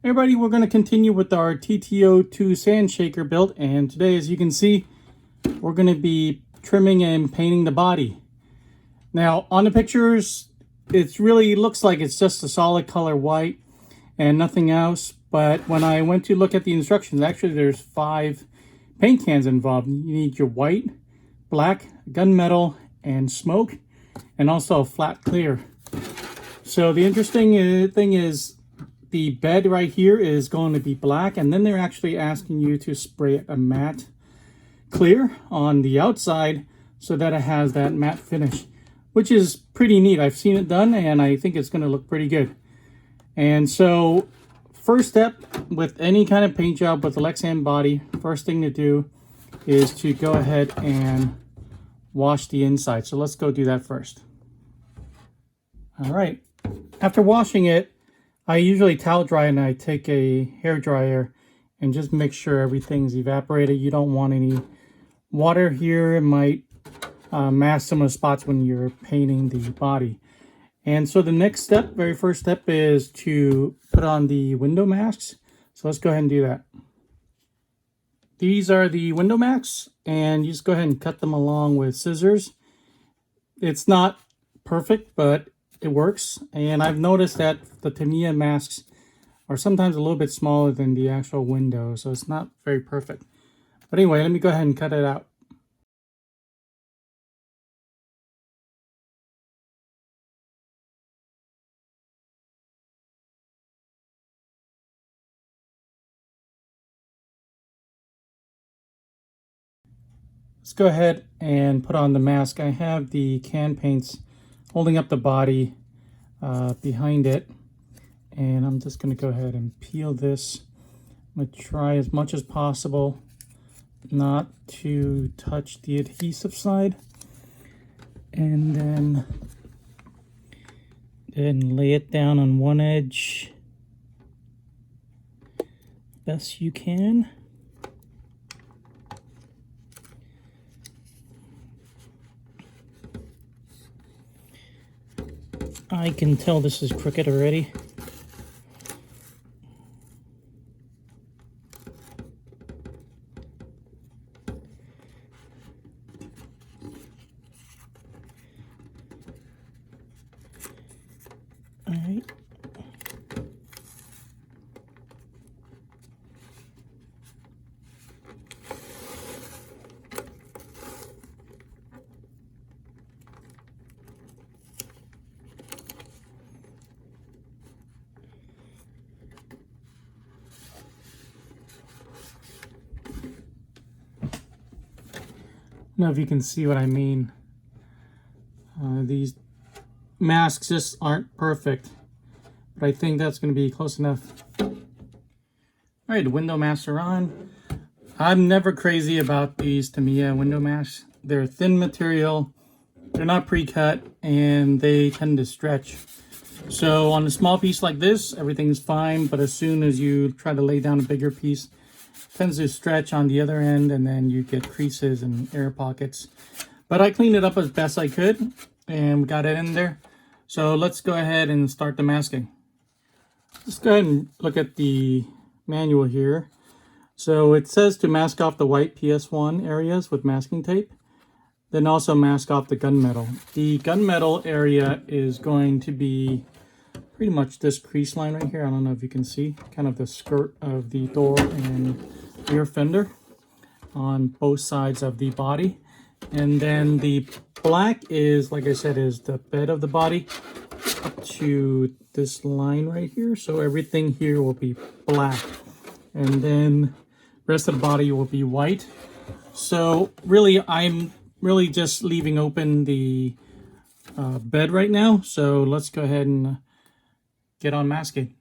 Hey everybody, we're going to continue with our TT-02 sand shaker build, and today, as you can see, we're going to be trimming and painting the body. Now on the pictures it really looks like it's just a solid color white and nothing else, but when I went to look at the instructions, actually there's 5 paint cans involved. You need your white, black, gunmetal, and smoke, and also a flat clear. So the interesting thing is the bed right here is going to be black, and then they're actually asking you to spray a matte clear on the outside so that it has that matte finish, which is pretty neat. I've seen it done and I think it's going to look pretty good. And so first step with any kind of paint job with the Lexan body, first thing to do is to go ahead and wash the inside. So let's go do that first. All right, after washing it, I usually towel dry and I take a hair dryer and just make sure everything's evaporated. You don't want any water here. It might mask some of the spots when you're painting the body. And so the next step, very first step, is to put on the window masks. So let's go ahead and do that. These are the window masks, and you just go ahead and cut them along with scissors. It's not perfect, but it works. And I've noticed that the Tamiya masks are sometimes a little bit smaller than the actual window, so it's not very perfect. But anyway, let me go ahead and cut it out. Let's go ahead and put on the mask. I have the can paints holding up the body behind it, and I'm just going to go ahead and peel this. I'm going to try as much as possible not to touch the adhesive side, and then lay it down on one edge best you can. I can tell this is crooked already. All right. I don't know if you can see what I mean. These masks just aren't perfect, but I think that's going to be close enough. All right, the window masks are on. I'm never crazy about these Tamiya window masks. They're thin material, they're not pre-cut, and they tend to stretch. So on a small piece like this, everything's fine, but as soon as you try to lay down a bigger piece, tends to stretch on the other end, and then you get creases and air pockets. But I cleaned it up as best I could and got it in there. So let's go ahead and start the masking. Let's go ahead and look at the manual here. So it says to mask off the white PS1 areas with masking tape, then also mask off the gunmetal. The gunmetal area is going to be pretty much this crease line right here. I don't know if you can see, kind of the skirt of the door and rear fender on both sides of the body. And then the black is, like I said, is the bed of the body up to this line right here. So everything here will be black, and then the rest of the body will be white. So really, I'm really just leaving open the bed right now. So let's go ahead and get on masking.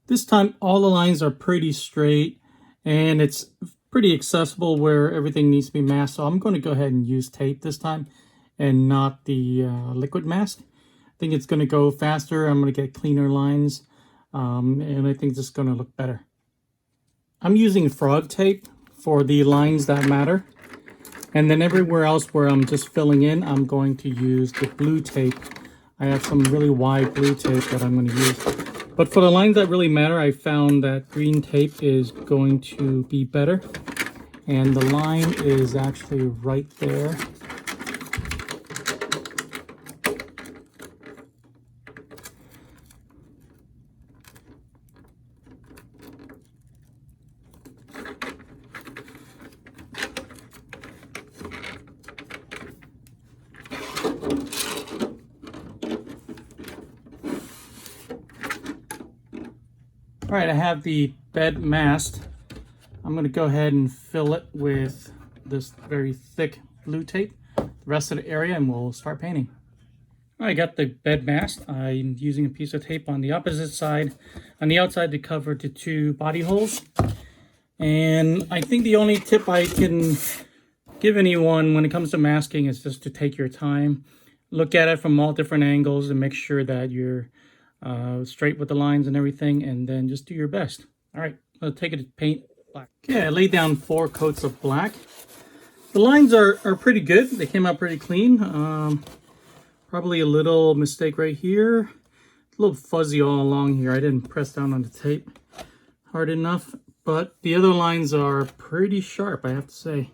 This time all the lines are pretty straight and it's pretty accessible where everything needs to be masked. So I'm going to go ahead and use tape this time and not the liquid mask. I think it's going to go faster. I'm going to get cleaner lines, and I think this is going to look better. I'm using frog tape for the lines that matter. And then everywhere else where I'm just filling in, I'm going to use the blue tape. I have some really wide blue tape that I'm going to use. But for the lines that really matter, I found that green tape is going to be better. And the line is actually right there. All right, I have the bed masked. I'm going to go ahead and fill it with this very thick blue tape, the rest of the area, and we'll start painting. I got the bed masked. I'm using a piece of tape on the opposite side, on the outside, to cover the two body holes. And I think the only tip I can give anyone when it comes to masking is just to take your time. Look at it from all different angles and make sure that you're straight with the lines and everything, and then just do your best. All right, I'll take it to paint black. Okay, I laid down 4 coats of black. The lines are pretty good. They came out pretty clean. Probably a little mistake right here. A little fuzzy all along here. I didn't press down on the tape hard enough, but the other lines are pretty sharp, I have to say.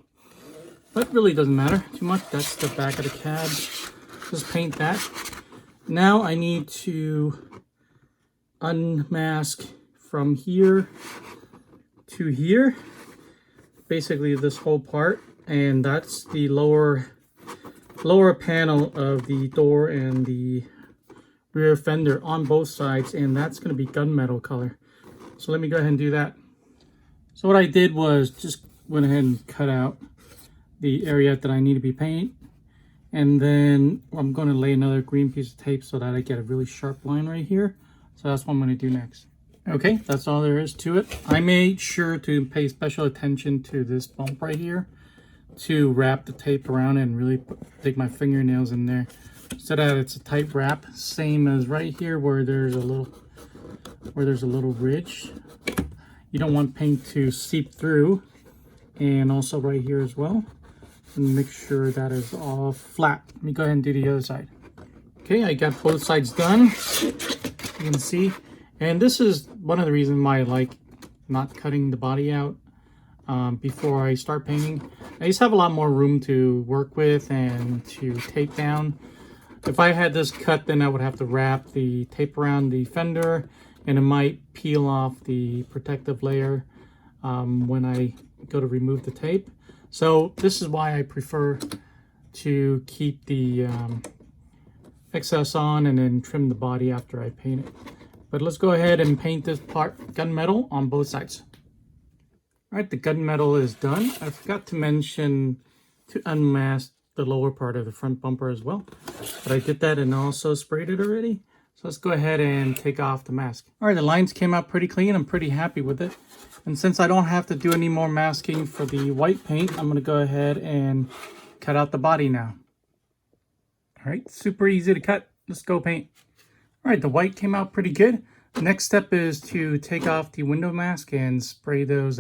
But really doesn't matter too much. That's the back of the cab. Just paint that. Now I need to unmask from here to here, basically this whole part, and that's the lower panel of the door and the rear fender on both sides, and that's going to be gunmetal color. So let me go ahead and do that. So what I did was just went ahead and cut out the area that I need to be painted, and then I'm going to lay another green piece of tape so that I get a really sharp line right here. So that's what I'm going to do next. Okay, that's all there is to it. I made sure to pay special attention to this bump right here, to wrap the tape around and really dig my fingernails in there so that it's a tight wrap, same as right here where there's a little ridge. You don't want paint to seep through, and also right here as well, and make sure that is all flat. Let me go ahead and do the other side. Okay, I got both sides done, you can see, and this is one of the reasons why I like not cutting the body out before I start painting. I just have a lot more room to work with and to tape down. If I had this cut, then I would have to wrap the tape around the fender, and it might peel off the protective layer when I go to remove the tape. So this is why I prefer to keep the excess on and then trim the body after I paint it. But let's go ahead and paint this part gunmetal on both sides. All right, the gunmetal is done. I forgot to mention to unmask the lower part of the front bumper as well, but I did that and also sprayed it already. So let's go ahead and take off the mask. All right, the lines came out pretty clean. I'm pretty happy with it. And since I don't have to do any more masking for the white paint, I'm gonna go ahead and cut out the body now. All right, super easy to cut. Let's go paint. All right, the white came out pretty good. The next step is to take off the window mask and spray those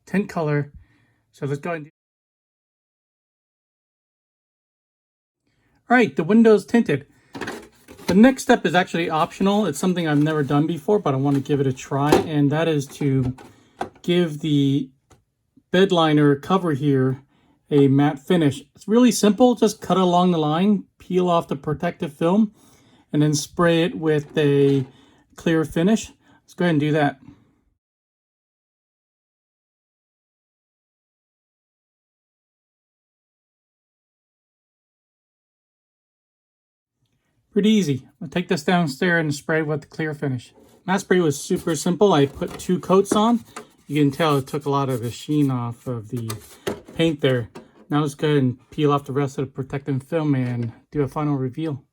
tint color. So let's go ahead and do. All right, the window's tinted. The next step is actually optional. It's something I've never done before, but I want to give it a try, and that is to give the bed liner cover here a matte finish. It's really simple. Just cut along the line, peel off the protective film, and then spray it with a clear finish. Let's go ahead and do that. Pretty easy. I'll take this downstairs and spray with the clear finish. Matte spray was super simple. I put 2 coats on. You can tell it took a lot of the sheen off of the paint there. Now let's go ahead and peel off the rest of the protective film and do a final reveal.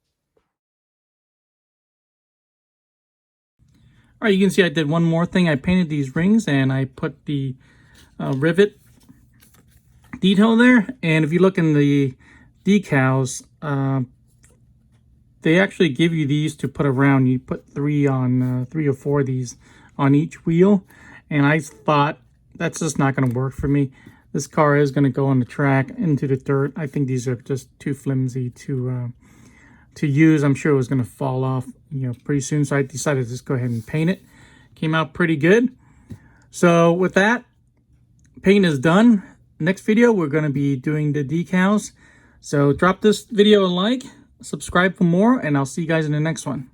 All right, you can see I did one more thing. I painted these rings and I put the rivet detail there. And if you look in the decals, they actually give you these to put around. You put 3 on 3 or 4 of these on each wheel, and I thought that's just not going to work for me. This car is going to go on the track into the dirt. I think these are just too flimsy to to use. I'm sure it was going to fall off, you know, pretty soon. So I decided to just go ahead and paint it. Came out pretty good. So with that, paint is done. Next video, we're going to be doing the decals. So drop this video a like, subscribe for more, and I'll see you guys in the next one.